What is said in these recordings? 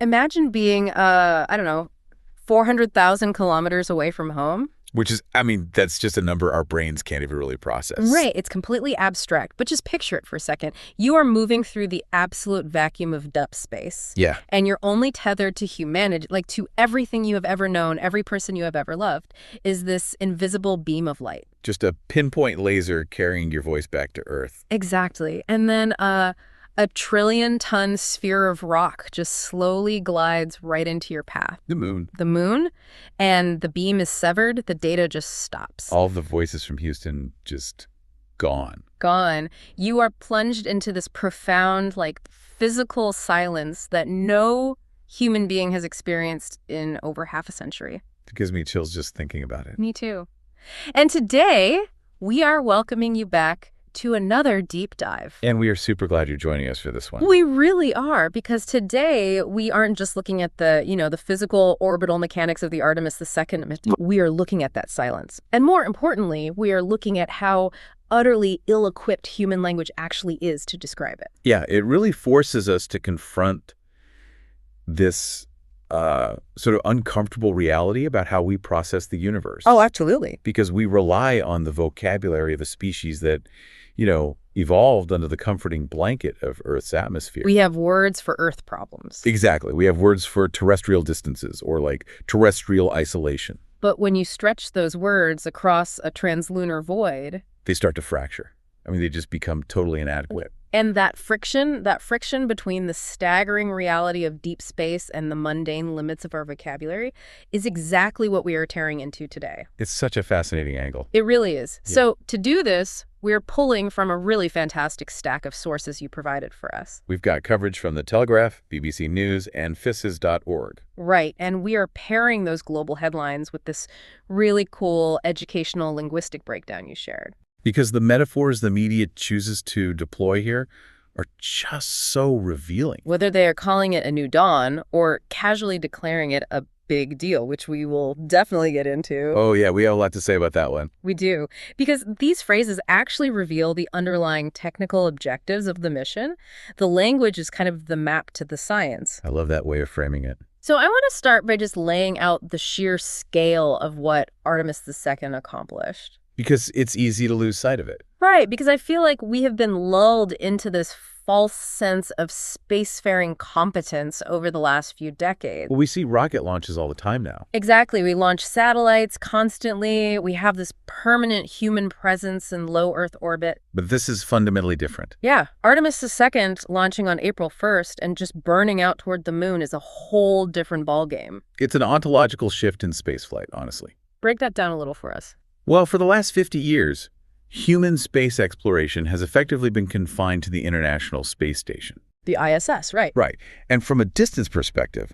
Imagine being, I don't know, 400,000 kilometers away from home. Which is, I mean, that's just a number our brains can't even really process. Right. It's completely abstract. But just picture it for a second. You are moving through the absolute vacuum of depth space. Yeah. And you're only tethered to humanity, like to everything you have ever known, every person you have ever loved, is this invisible beam of light. Just a pinpoint laser carrying your voice back to Earth. Exactly. And then a trillion-ton sphere of rock just slowly glides right into your path. The moon. The moon, and the beam is severed, the data just stops. All the voices from Houston just gone. Gone. You are plunged into this profound, like, physical silence that no human being has experienced in over half a century. It gives me chills just thinking about it. Me too. And today, we are welcoming you back to another deep dive. And we are super glad you're joining us for this one. We really are, because today we aren't just looking at the physical orbital mechanics of the Artemis II. We are looking at that silence. And more importantly, we are looking at how utterly ill-equipped human language actually is to describe it. Yeah, it really forces us to confront this sort of uncomfortable reality about how we process the universe. Oh, absolutely. Because we rely on the vocabulary of a species that, evolved under the comforting blanket of Earth's atmosphere. We have words for Earth problems. Exactly. We have words for terrestrial distances or like terrestrial isolation. But when you stretch those words across a translunar void, they start to fracture. I mean, they just become totally inadequate. And that friction between the staggering reality of deep space and the mundane limits of our vocabulary is exactly what we are tearing into today. It's such a fascinating angle. It really is. Yeah. So to do this, we're pulling from a really fantastic stack of sources you provided for us. We've got coverage from The Telegraph, BBC News, and FISs.org. Right, and we are pairing those global headlines with this really cool educational linguistic breakdown you shared. Because the metaphors the media chooses to deploy here are just so revealing. Whether they are calling it a new dawn or casually declaring it a big deal, which we will definitely get into. Oh, yeah, we have a lot to say about that one. We do. Because these phrases actually reveal the underlying technical objectives of the mission. The language is kind of the map to the science. I love that way of framing it. So I want to start by just laying out the sheer scale of what Artemis II accomplished. Because it's easy to lose sight of it. Right, because I feel like we have been lulled into this false sense of spacefaring competence over the last few decades. Well, we see rocket launches all the time now. Exactly. We launch satellites constantly. We have this permanent human presence in low Earth orbit. But this is fundamentally different. Yeah. Artemis II launching on April 1st and just burning out toward the moon is a whole different ballgame. It's an ontological shift in spaceflight, honestly. Break that down a little for us. Well, for the last 50 years, human space exploration has effectively been confined to the International Space Station. The ISS, right. Right. And from a distance perspective,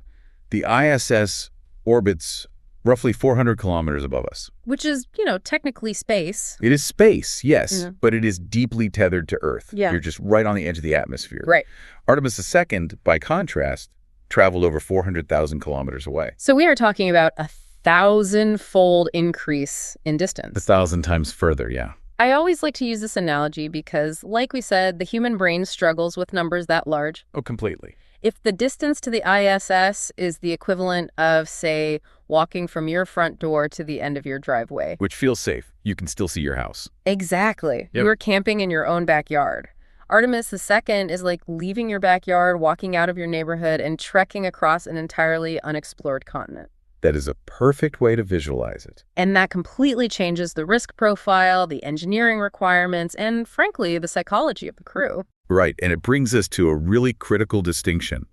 the ISS orbits roughly 400 kilometers above us. Which is, technically space. It is space, yes, but it is deeply tethered to Earth. Yeah. You're just right on the edge of the atmosphere. Right. Artemis II, by contrast, traveled over 400,000 kilometers away. So we are talking about a 1,000-fold increase in distance. 1,000 times further, yeah. I always like to use this analogy because, like we said, the human brain struggles with numbers that large. Oh, completely. If the distance to the ISS is the equivalent of, say, walking from your front door to the end of your driveway. Which feels safe. You can still see your house. Exactly. Yep. You're camping in your own backyard. Artemis II is like leaving your backyard, walking out of your neighborhood, and trekking across an entirely unexplored continent. That is a perfect way to visualize it. And that completely changes the risk profile, the engineering requirements, and frankly, the psychology of the crew. Right, and it brings us to a really critical distinction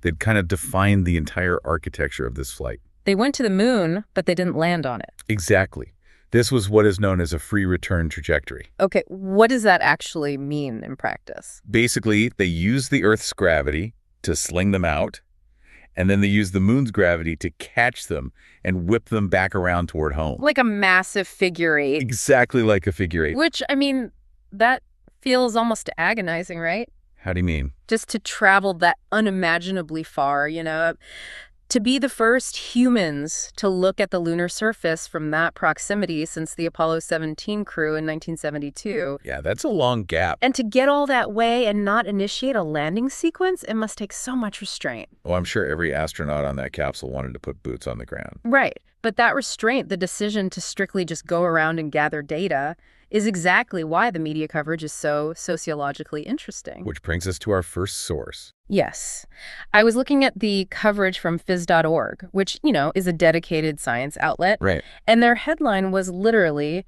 that kind of defined the entire architecture of this flight. They went to the moon, but they didn't land on it. Exactly. This was what is known as a free return trajectory. Okay, what does that actually mean in practice? Basically, they used the Earth's gravity to sling them out, and then they use the moon's gravity to catch them and whip them back around toward home. Like a massive figure eight. Exactly like a figure eight. Which, that feels almost agonizing, right? How do you mean? Just to travel that unimaginably far, To be the first humans to look at the lunar surface from that proximity since the Apollo 17 crew in 1972. Yeah, that's a long gap. And to get all that way and not initiate a landing sequence, it must take so much restraint. Oh, I'm sure every astronaut on that capsule wanted to put boots on the ground. Right. But that restraint, the decision to strictly just go around and gather data, is exactly why the media coverage is so sociologically interesting. Which brings us to our first source. Yes. I was looking at the coverage from phys.org, which, is a dedicated science outlet. Right. And their headline was literally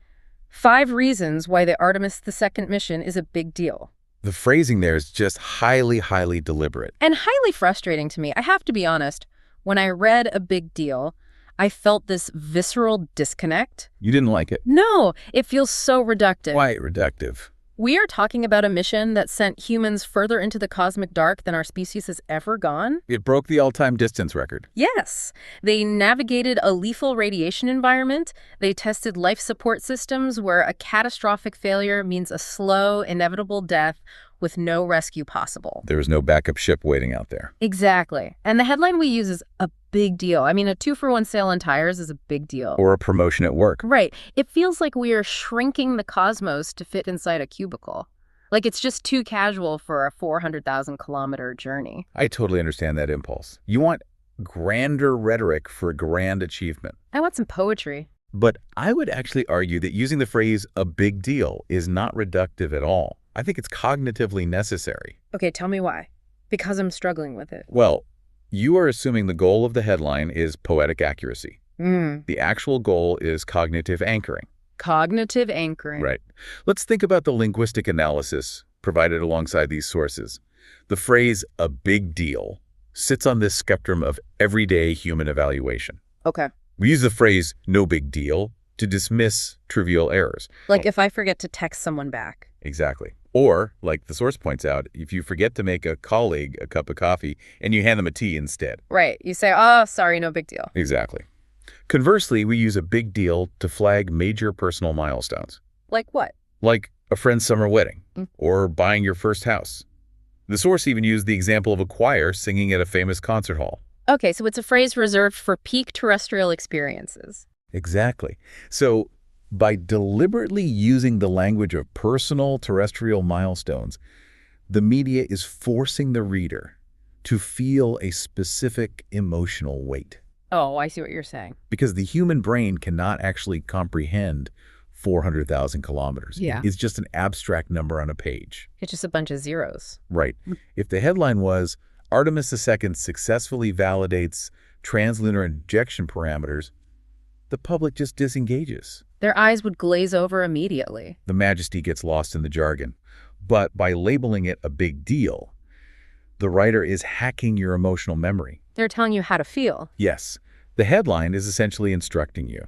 5 reasons why the Artemis II mission is a big deal. The phrasing there is just highly, highly deliberate. And highly frustrating to me. I have to be honest. When I read a big deal, I felt this visceral disconnect. You didn't like it? No, it feels so reductive. Quite reductive. We are talking about a mission that sent humans further into the cosmic dark than our species has ever gone. It broke the all-time distance record. Yes. They navigated a lethal radiation environment. They tested life support systems where a catastrophic failure means a slow, inevitable death with no rescue possible. There was no backup ship waiting out there. Exactly. And the headline we use is a big deal. I mean, a 2-for-1 sale on tires is a big deal. Or a promotion at work. Right. It feels like we are shrinking the cosmos to fit inside a cubicle. Like it's just too casual for a 400,000-kilometer journey. I totally understand that impulse. You want grander rhetoric for a grand achievement. I want some poetry. But I would actually argue that using the phrase a big deal is not reductive at all. I think it's cognitively necessary. Okay, tell me why. Because I'm struggling with it. Well, you are assuming the goal of the headline is poetic accuracy. The actual goal is cognitive anchoring. Cognitive anchoring. Right. Let's think about the linguistic analysis provided alongside these sources. The phrase a big deal sits on this spectrum of everyday human evaluation. Okay. We use the phrase no big deal to dismiss trivial errors. Like if I forget to text someone back. Exactly. Or, like the source points out, if you forget to make a colleague a cup of coffee and you hand them a tea instead. Right. You say, oh, sorry, no big deal. Exactly. Conversely, we use a big deal to flag major personal milestones. Like what? Like a friend's summer wedding or buying your first house. The source even used the example of a choir singing at a famous concert hall. Okay, so it's a phrase reserved for peak terrestrial experiences. Exactly. So by deliberately using the language of personal terrestrial milestones, the media is forcing the reader to feel a specific emotional weight. Oh, I see what you're saying. Because the human brain cannot actually comprehend 400,000 kilometers. Yeah. It's just an abstract number on a page. It's just a bunch of zeros. Right. If the headline was, Artemis II successfully validates translunar injection parameters, the public just disengages. Their eyes would glaze over immediately. The majesty gets lost in the jargon. But by labeling it a big deal, the writer is hacking your emotional memory. They're telling you how to feel. Yes. The headline is essentially instructing you.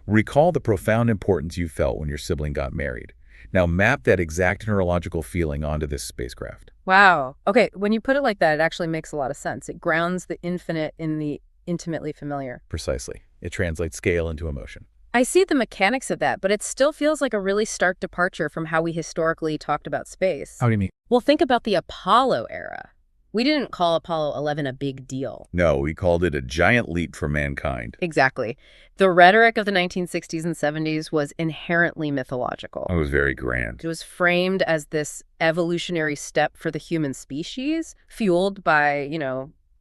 Recall the profound importance you felt when your sibling got married. Now map that exact neurological feeling onto this spacecraft. Wow. Okay, when you put it like that, it actually makes a lot of sense. It grounds the infinite in the intimately familiar. Precisely. It translates scale into emotion. I see the mechanics of that, but it still feels like a really stark departure from how we historically talked about space. How do you mean? Well, think about the Apollo era. We didn't call Apollo 11 a big deal. No, we called it a giant leap for mankind. Exactly. The rhetoric of the 1960s and 70s was inherently mythological. It was very grand. It was framed as this evolutionary step for the human species, fueled by,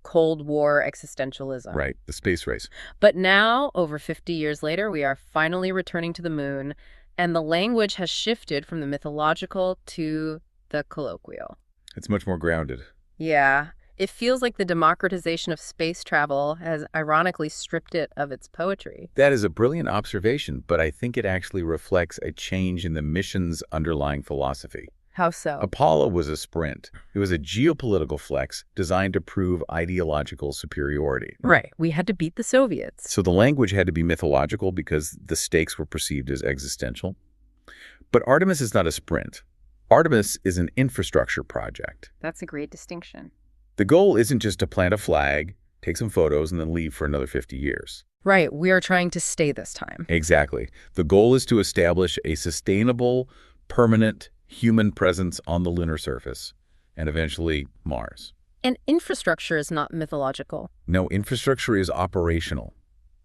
Cold War existentialism. Right, the space race. But now, over 50 years later, we are finally returning to the moon, and the language has shifted from the mythological to the colloquial. It's much more grounded. Yeah. It feels like the democratization of space travel has ironically stripped it of its poetry. That is a brilliant observation, but I think it actually reflects a change in the mission's underlying philosophy. How so? Apollo was a sprint. It was a geopolitical flex designed to prove ideological superiority. Right. We had to beat the Soviets. So the language had to be mythological because the stakes were perceived as existential. But Artemis is not a sprint. Artemis is an infrastructure project. That's a great distinction. The goal isn't just to plant a flag, take some photos, and then leave for another 50 years. Right. We are trying to stay this time. Exactly. The goal is to establish a sustainable, permanent human presence on the lunar surface and eventually Mars. And infrastructure is not mythological. No, infrastructure is operational.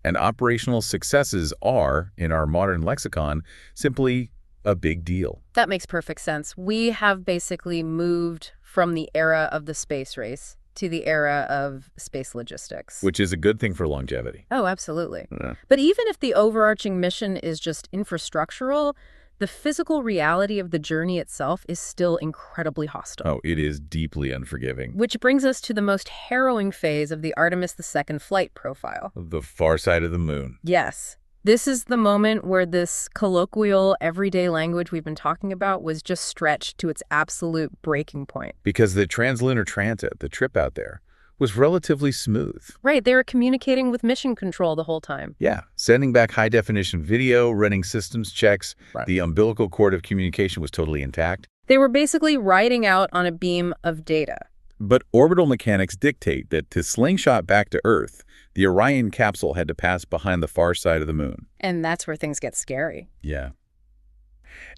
And operational successes are, in our modern lexicon, simply a big deal. That makes perfect sense. We have basically moved from the era of the space race to the era of space logistics. Which is a good thing for longevity. Oh, absolutely. Yeah. But even if the overarching mission is just infrastructural, the physical reality of the journey itself is still incredibly hostile. Oh, it is deeply unforgiving. Which brings us to the most harrowing phase of the Artemis II flight profile. The far side of the moon. Yes. This is the moment where this colloquial, everyday language we've been talking about was just stretched to its absolute breaking point. Because the translunar transit, the trip out there, was relatively smooth. Right, they were communicating with mission control the whole time. Yeah, sending back high-definition video, running systems checks. Right. The umbilical cord of communication was totally intact. They were basically riding out on a beam of data. But orbital mechanics dictate that to slingshot back to Earth, the Orion capsule had to pass behind the far side of the moon. And that's where things get scary. Yeah.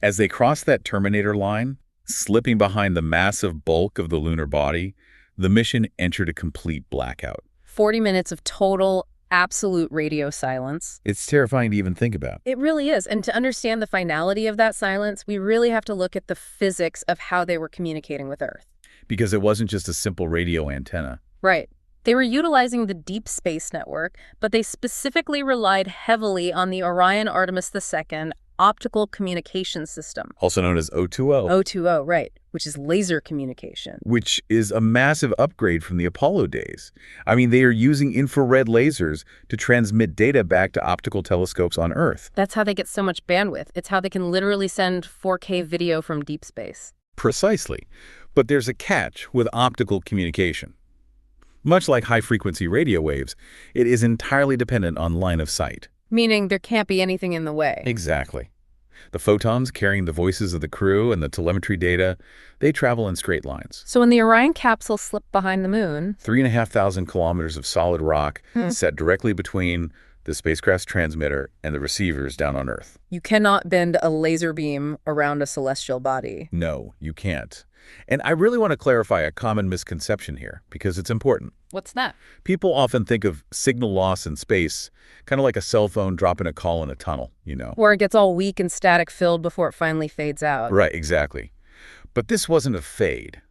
As they crossed that Terminator line, slipping behind the massive bulk of the lunar body, the mission entered a complete blackout. 40 minutes of total, absolute radio silence. It's terrifying to even think about. It really is. And to understand the finality of that silence, we really have to look at the physics of how they were communicating with Earth. Because it wasn't just a simple radio antenna. Right. They were utilizing the Deep Space Network, but they specifically relied heavily on the Orion Artemis II optical communication system. Also known as O2O. O2O, right, which is laser communication. Which is a massive upgrade from the Apollo days. I mean, they are using infrared lasers to transmit data back to optical telescopes on Earth. That's how they get so much bandwidth. It's how they can literally send 4K video from deep space. Precisely. But there's a catch with optical communication. Much like high-frequency radio waves, it is entirely dependent on line of sight. Meaning there can't be anything in the way. Exactly. The photons carrying the voices of the crew and the telemetry data, they travel in straight lines. So when the Orion capsule slipped behind the moon... 3,500 kilometers of solid rock set directly between the spacecraft's transmitter and the receivers down on Earth. You cannot bend a laser beam around a celestial body. No, you can't. And I really want to clarify a common misconception here, because it's important. What's that? People often think of signal loss in space, kind of like a cell phone dropping a call in a tunnel, you know. Where it gets all weak and static-filled before it finally fades out. Right, exactly. But this wasn't a fade.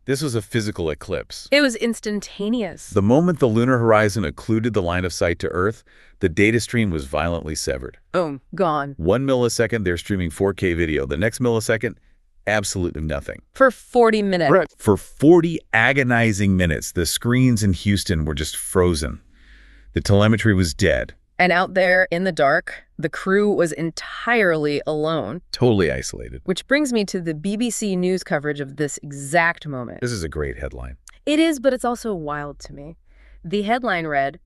This was a physical eclipse. It was instantaneous. The moment the lunar horizon occluded the line of sight to Earth, the data stream was violently severed. Boom, gone. 1 millisecond, they're streaming 4K video. The next millisecond, absolutely nothing. For 40 minutes. Right. For 40 agonizing minutes, the screens in Houston were just frozen. The telemetry was dead. And out there in the dark, the crew was entirely alone. Totally isolated. Which brings me to the BBC News coverage of this exact moment. This is a great headline. It is, but it's also wild to me. The headline read,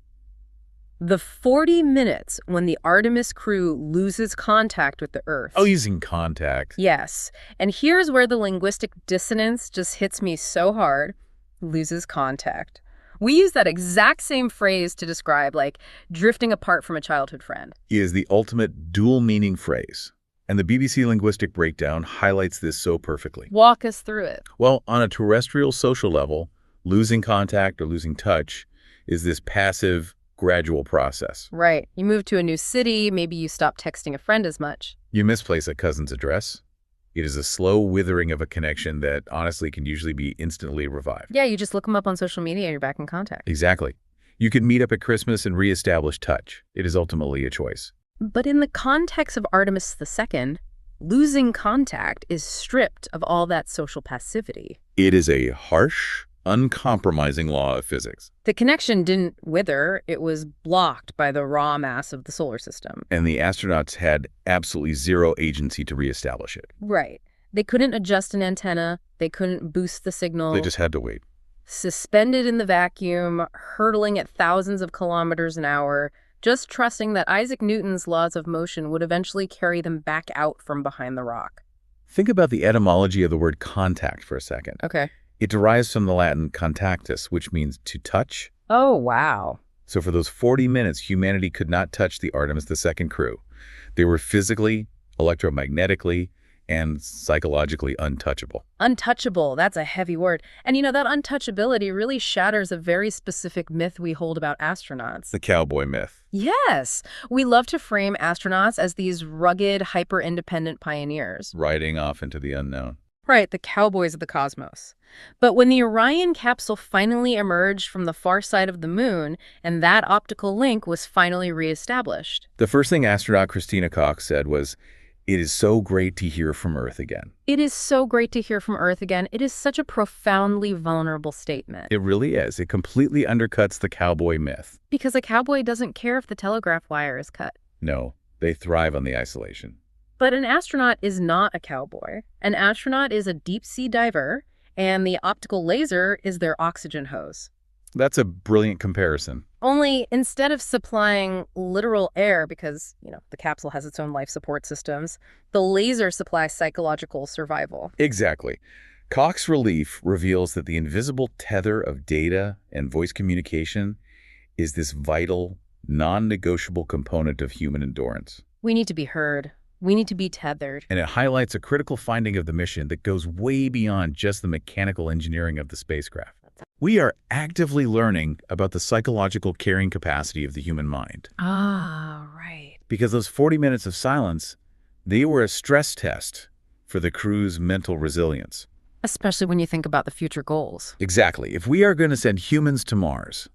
"The 40 minutes when the Artemis crew loses contact with the Earth." Oh, using contact. Yes. And here's where the linguistic dissonance just hits me so hard. Loses contact. We use that exact same phrase to describe, like, drifting apart from a childhood friend. It is the ultimate dual-meaning phrase. And the BBC linguistic breakdown highlights this so perfectly. Walk us through it. Well, on a terrestrial social level, losing contact or losing touch is this passive, gradual process. Right. You move to a new city, maybe you stop texting a friend as much. You misplace a cousin's address. It is a slow withering of a connection that honestly can usually be instantly revived. Yeah, you just look them up on social media and you're back in contact. Exactly. You could meet up at Christmas and reestablish touch. It is ultimately a choice. But in the context of Artemis II, losing contact is stripped of all that social passivity. It is a harsh, uncompromising law of physics. The connection didn't wither, it was blocked by the raw mass of the solar system. And the astronauts had absolutely zero agency to reestablish it. Right. They couldn't adjust an antenna, they couldn't boost the signal. They just had to wait. Suspended in the vacuum, hurtling at thousands of kilometers an hour, just trusting that Isaac Newton's laws of motion would eventually carry them back out from behind the rock. Think about the etymology of the word contact for a second. Okay. It derives from the Latin contactus, which means to touch. Oh, wow. So for those 40 minutes, humanity could not touch the Artemis II crew. They were physically, electromagnetically, and psychologically untouchable. Untouchable, that's a heavy word. And that untouchability really shatters a very specific myth we hold about astronauts. The cowboy myth. Yes, we love to frame astronauts as these rugged, hyper-independent pioneers. Riding off into the unknown. Right, the cowboys of the cosmos. But when the Orion capsule finally emerged from the far side of the moon, and that optical link was finally reestablished. The first thing astronaut Christina Koch said was, "It is so great to hear from Earth again." It is so great to hear from Earth again. It is such a profoundly vulnerable statement. It really is. It completely undercuts the cowboy myth. Because a cowboy doesn't care if the telegraph wire is cut. No, they thrive on the isolation. But an astronaut is not a cowboy. An astronaut is a deep-sea diver, and the optical laser is their oxygen hose. That's a brilliant comparison. Only instead of supplying literal air because, the capsule has its own life support systems, the laser supplies psychological survival. Exactly. Koch's relief reveals that the invisible tether of data and voice communication is this vital, non-negotiable component of human endurance. We need to be heard. We need to be tethered. And it highlights a critical finding of the mission that goes way beyond just the mechanical engineering of the spacecraft. We are actively learning about the psychological carrying capacity of the human mind. Ah, right. Because those 40 minutes of silence, they were a stress test for the crew's mental resilience. Especially when you think about the future goals. Exactly. If we are going to send humans to Mars,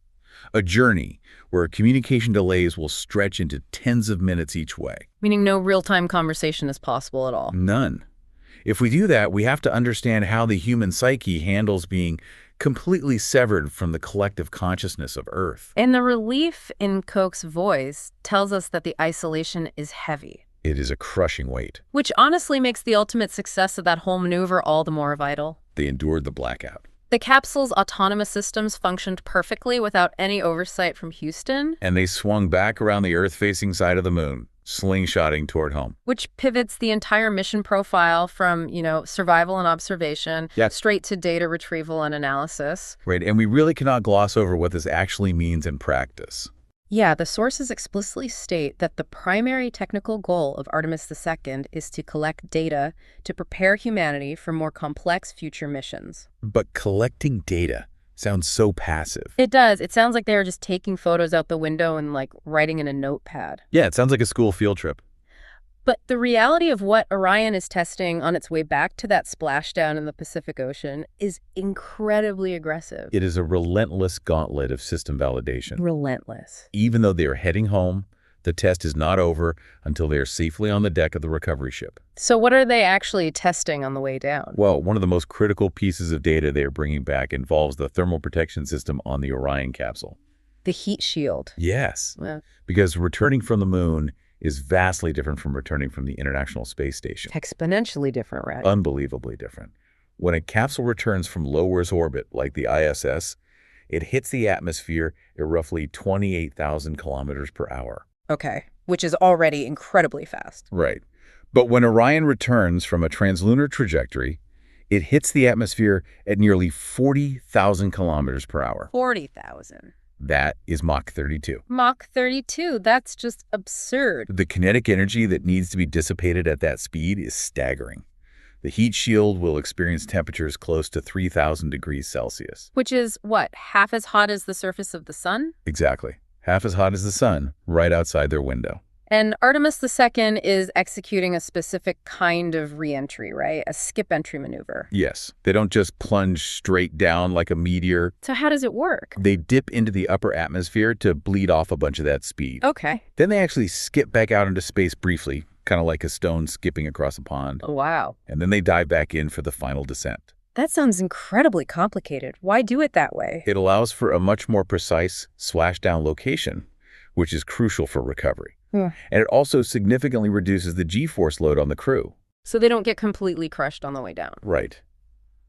a journey where communication delays will stretch into tens of minutes each way. Meaning no real-time conversation is possible at all. None. If we do that, we have to understand how the human psyche handles being completely severed from the collective consciousness of Earth. And the relief in Koch's voice tells us that the isolation is heavy. It is a crushing weight. Which honestly makes the ultimate success of that whole maneuver all the more vital. They endured the blackout. The capsule's autonomous systems functioned perfectly without any oversight from Houston. And they swung back around the Earth-facing side of the moon, slingshotting toward home. Which pivots the entire mission profile from, survival and observation straight to data retrieval and analysis. Right, and we really cannot gloss over what this actually means in practice. Yeah, the sources explicitly state that the primary technical goal of Artemis II is to collect data to prepare humanity for more complex future missions. But collecting data sounds so passive. It does. It sounds like they were just taking photos out the window and writing in a notepad. Yeah, it sounds like a school field trip. But the reality of what Orion is testing on its way back to that splashdown in the Pacific Ocean is incredibly aggressive. It is a relentless gauntlet of system validation. Relentless. Even though they are heading home, the test is not over until they are safely on the deck of the recovery ship. So what are they actually testing on the way down? Well, one of the most critical pieces of data they are bringing back involves the thermal protection system on the Orion capsule. The heat shield. Yes, Well, because returning from the moon is vastly different from returning from the International Space Station. exponentially different, right? Unbelievably different. When a capsule returns from low Earth orbit, like the ISS, it hits the atmosphere at roughly 28,000 kilometers per hour. Okay, which is already incredibly fast. Right. But when Orion returns from a translunar trajectory, it hits the atmosphere at nearly 40,000 kilometers per hour. 40,000. That is Mach 32. Mach 32, that's just absurd. The kinetic energy that needs to be dissipated at that speed is staggering. The heat shield will experience temperatures close to 3,000 degrees Celsius. Which is, what, half as hot as the surface of the sun? Exactly. Half as hot as the sun, right outside their window. And Artemis II is executing a specific kind of re-entry, right? A skip entry maneuver. Yes, they don't just plunge straight down like a meteor. So how does it work? They dip into the upper atmosphere to bleed off a bunch of that speed. Okay. Then they actually skip back out into space briefly, kind of like a stone skipping across a pond. Oh, wow. And then they dive back in for the final descent. That sounds incredibly complicated. Why do it that way? It allows for a much more precise splashdown location, which is crucial for recovery. And it also significantly reduces the G-force load on the crew. So they don't get completely crushed on the way down. Right.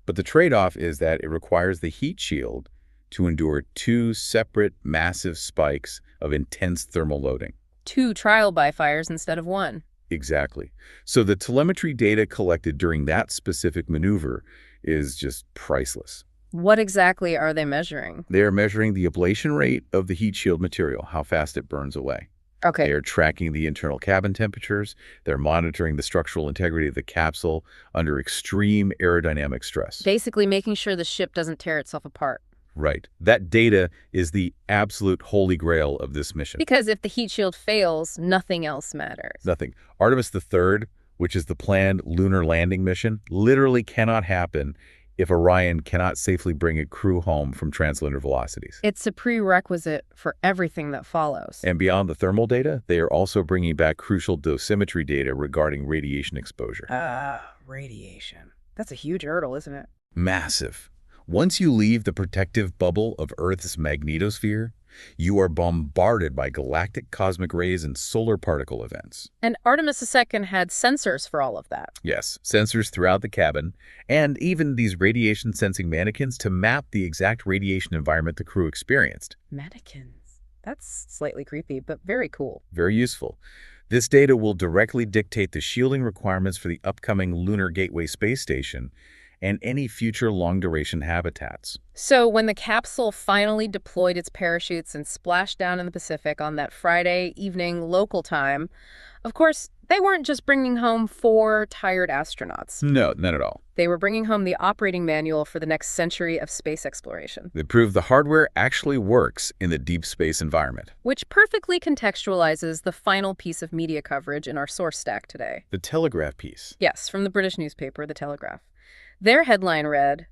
But the trade-off is that it requires the heat shield to endure two separate massive spikes of intense thermal loading. 2 trial by fires instead of 1. Exactly. So the telemetry data collected during that specific maneuver is just priceless. What exactly are they measuring? They are measuring the ablation rate of the heat shield material, how fast it burns away. Okay. They are tracking the internal cabin temperatures. They're monitoring the structural integrity of the capsule under extreme aerodynamic stress. Basically making sure the ship doesn't tear itself apart. Right. That data is the absolute holy grail of this mission. Because if the heat shield fails, nothing else matters. Nothing. Artemis III, which is the planned lunar landing mission, literally cannot happen if Orion cannot safely bring a crew home from translunar velocities. It's a prerequisite for everything that follows. And beyond the thermal data, they are also bringing back crucial dosimetry data regarding radiation exposure. Radiation. That's a huge hurdle, isn't it? Massive. Once you leave the protective bubble of Earth's magnetosphere, you are bombarded by galactic cosmic rays and solar particle events. And Artemis II had sensors for all of that. Yes, sensors throughout the cabin, and even these radiation-sensing mannequins to map the exact radiation environment the crew experienced. Mannequins. That's slightly creepy, but very cool. Very useful. This data will directly dictate the shielding requirements for the upcoming Lunar Gateway space station and any future long-duration habitats. So when the capsule finally deployed its parachutes and splashed down in the Pacific on that Friday evening local time, of course, they weren't just bringing home 4 tired astronauts. No, not at all. They were bringing home the operating manual for the next century of space exploration. They proved the hardware actually works in the deep space environment. Which perfectly contextualizes the final piece of media coverage in our source stack today. The Telegraph piece. Yes, from the British newspaper, The Telegraph. Their headline read,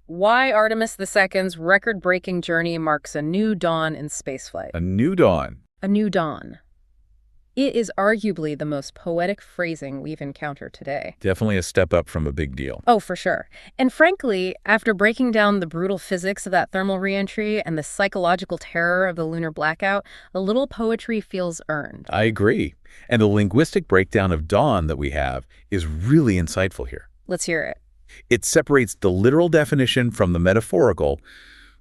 "Why Artemis II's record-breaking journey marks a new dawn in spaceflight." A new dawn. A new dawn. It is arguably the most poetic phrasing we've encountered today. Definitely a step up from a big deal. Oh, for sure. And frankly, after breaking down the brutal physics of that thermal reentry and the psychological terror of the lunar blackout, a little poetry feels earned. I agree. And the linguistic breakdown of dawn that we have is really insightful here. Let's hear it. It separates the literal definition from the metaphorical,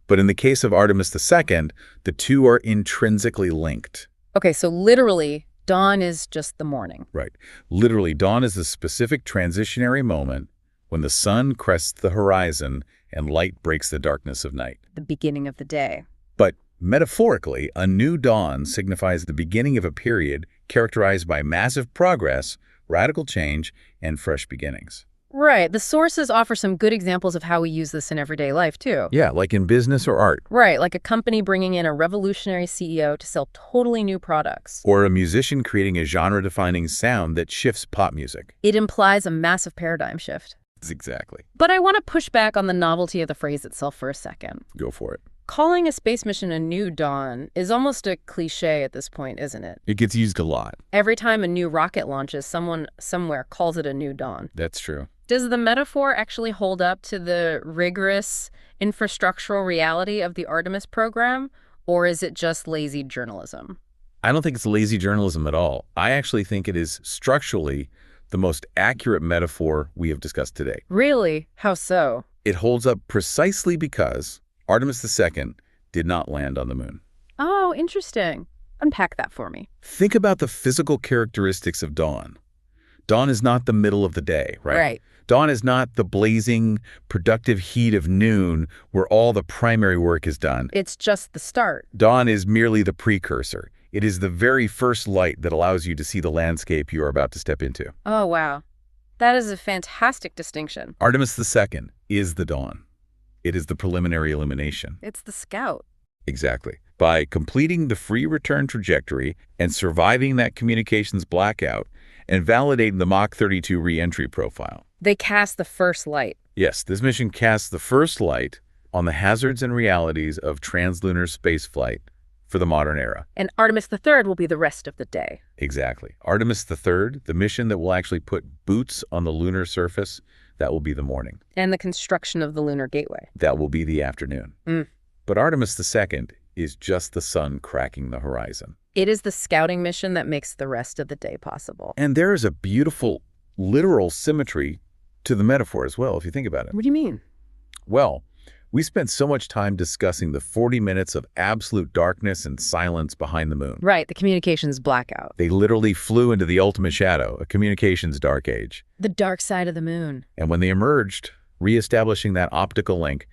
but in the case of Artemis II, the two are intrinsically linked. Okay, so literally, dawn is just the morning. Right. Literally, dawn is a specific transitionary moment when the sun crests the horizon and light breaks the darkness of night. The beginning of the day. But metaphorically, a new dawn signifies the beginning of a period characterized by massive progress, radical change, and fresh beginnings. Right. The sources offer some good examples of how we use this in everyday life, too. Yeah, like in business or art. Right, like a company bringing in a revolutionary CEO to sell totally new products. Or a musician creating a genre-defining sound that shifts pop music. It implies a massive paradigm shift. Exactly. But I want to push back on the novelty of the phrase itself for a second. Go for it. Calling a space mission a new dawn is almost a cliche at this point, isn't it? It gets used a lot. Every time a new rocket launches, someone somewhere calls it a new dawn. That's true. Does the metaphor actually hold up to the rigorous infrastructural reality of the Artemis program, or is it just lazy journalism? I don't think it's lazy journalism at all. I actually think it is structurally the most accurate metaphor we have discussed today. Really? How so? It holds up precisely because Artemis II did not land on the moon. Oh, interesting. Unpack that for me. Think about the physical characteristics of dawn. Dawn is not the middle of the day, right? Right. Dawn is not the blazing, productive heat of noon where all the primary work is done. It's just the start. Dawn is merely the precursor. It is the very first light that allows you to see the landscape you are about to step into. Oh, wow. That is a fantastic distinction. Artemis II is the dawn. It is the preliminary illumination. It's the scout. Exactly. By completing the free return trajectory and surviving that communications blackout and validating the Mach 32 re-entry profile. They cast the first light. Yes, this mission casts the first light on the hazards and realities of translunar spaceflight for the modern era. And Artemis III will be the rest of the day. Exactly. Artemis III, the mission that will actually put boots on the lunar surface, that will be the morning. And the construction of the lunar gateway. That will be the afternoon. But Artemis II is just the sun cracking the horizon. It is the scouting mission that makes the rest of the day possible. And there is a beautiful literal symmetry to the metaphor as well, if you think about it. What do you mean? Well, we spent so much time discussing the 40 minutes of absolute darkness and silence behind the moon. Right, the communications blackout. They literally flew into the ultimate shadow, a communications dark age. The dark side of the moon. And when they emerged, reestablishing that optical link,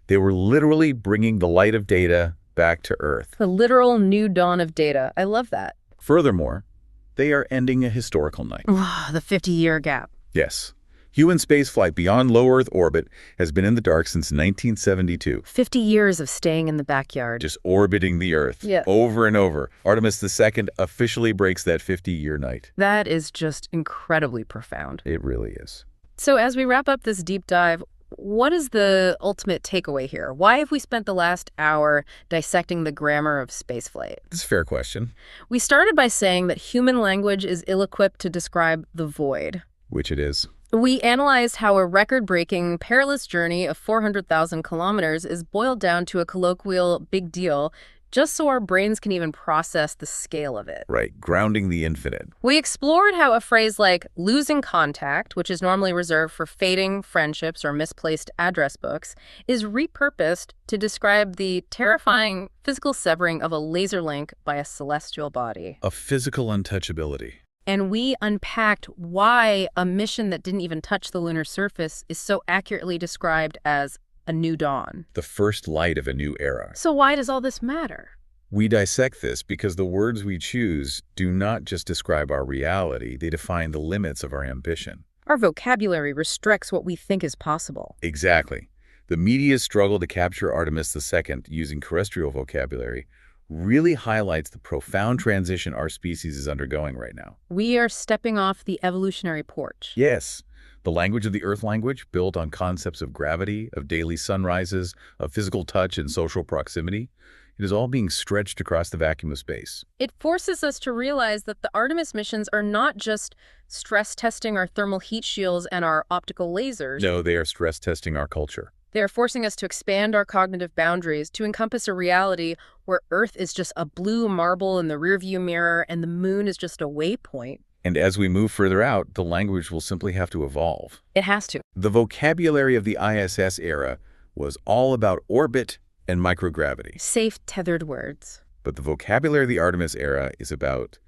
they were literally bringing the light of data back to Earth. The literal new dawn of data. I love that. Furthermore, they are ending a historical night. The 50-year gap. Yes. Human spaceflight beyond low Earth orbit has been in the dark since 1972. 50 years of staying in the backyard. Just orbiting the Earth over and over. Artemis II officially breaks that 50-year night. That is just incredibly profound. It really is. So as we wrap up this deep dive, what is the ultimate takeaway here? Why have we spent the last hour dissecting the grammar of spaceflight? It's a fair question. We started by saying that human language is ill-equipped to describe the void. Which it is. We analyzed how a record-breaking, perilous journey of 400,000 kilometers is boiled down to a colloquial big deal just so our brains can even process the scale of it. Right, grounding the infinite. We explored how a phrase like losing contact, which is normally reserved for fading friendships or misplaced address books, is repurposed to describe the terrifying physical severing of a laser link by a celestial body. A physical untouchability. And we unpacked why a mission that didn't even touch the lunar surface is so accurately described as a new dawn. The first light of a new era. So why does all this matter? We dissect this because the words we choose do not just describe our reality, they define the limits of our ambition. Our vocabulary restricts what we think is possible. Exactly. The media's struggle to capture Artemis II using terrestrial vocabulary really highlights the profound transition our species is undergoing right now. We are stepping off the evolutionary porch. Yes, the language of the Earth language, built on concepts of gravity, of daily sunrises, of physical touch and social proximity, it is all being stretched across the vacuum of space. It forces us to realize that the Artemis missions are not just stress testing our thermal heat shields and our optical lasers. No, they are stress testing our culture. They are forcing us to expand our cognitive boundaries to encompass a reality where Earth is just a blue marble in the rearview mirror and the moon is just a waypoint. And as we move further out, the language will simply have to evolve. It has to. The vocabulary of the ISS era was all about orbit and microgravity. Safe, tethered words. But the vocabulary of the Artemis era is about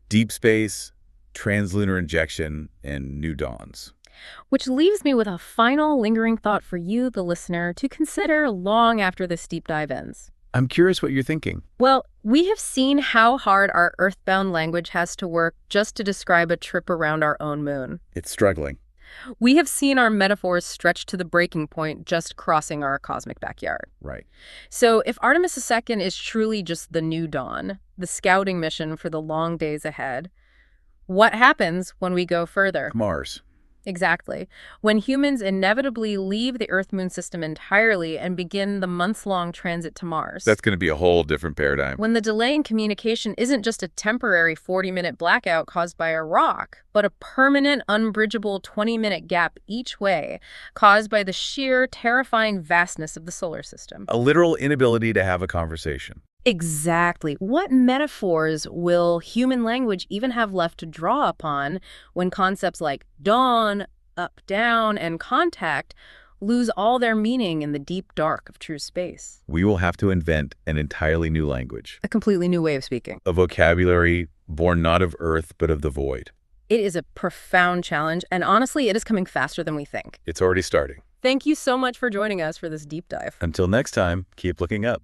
deep space, translunar injection, and new dawns. Which leaves me with a final lingering thought for you, the listener, to consider long after this deep dive ends. I'm curious what you're thinking. Well, we have seen how hard our earthbound language has to work just to describe a trip around our own moon. It's struggling. We have seen our metaphors stretched to the breaking point just crossing our cosmic backyard. Right. So if Artemis II is truly just the new dawn, the scouting mission for the long days ahead, what happens when we go further? Mars. Exactly. When humans inevitably leave the Earth-Moon system entirely and begin the months-long transit to Mars. That's going to be a whole different paradigm. When the delay in communication isn't just a temporary 40-minute blackout caused by a rock, but a permanent, unbridgeable 20-minute gap each way caused by the sheer, terrifying vastness of the solar system. A literal inability to have a conversation. Exactly. What metaphors will human language even have left to draw upon when concepts like dawn, up, down, and contact lose all their meaning in the deep dark of true space? We will have to invent an entirely new language. A completely new way of speaking. A vocabulary born not of Earth, but of the void. It is a profound challenge, and honestly, it is coming faster than we think. It's already starting. Thank you so much for joining us for this deep dive. Until next time, keep looking up.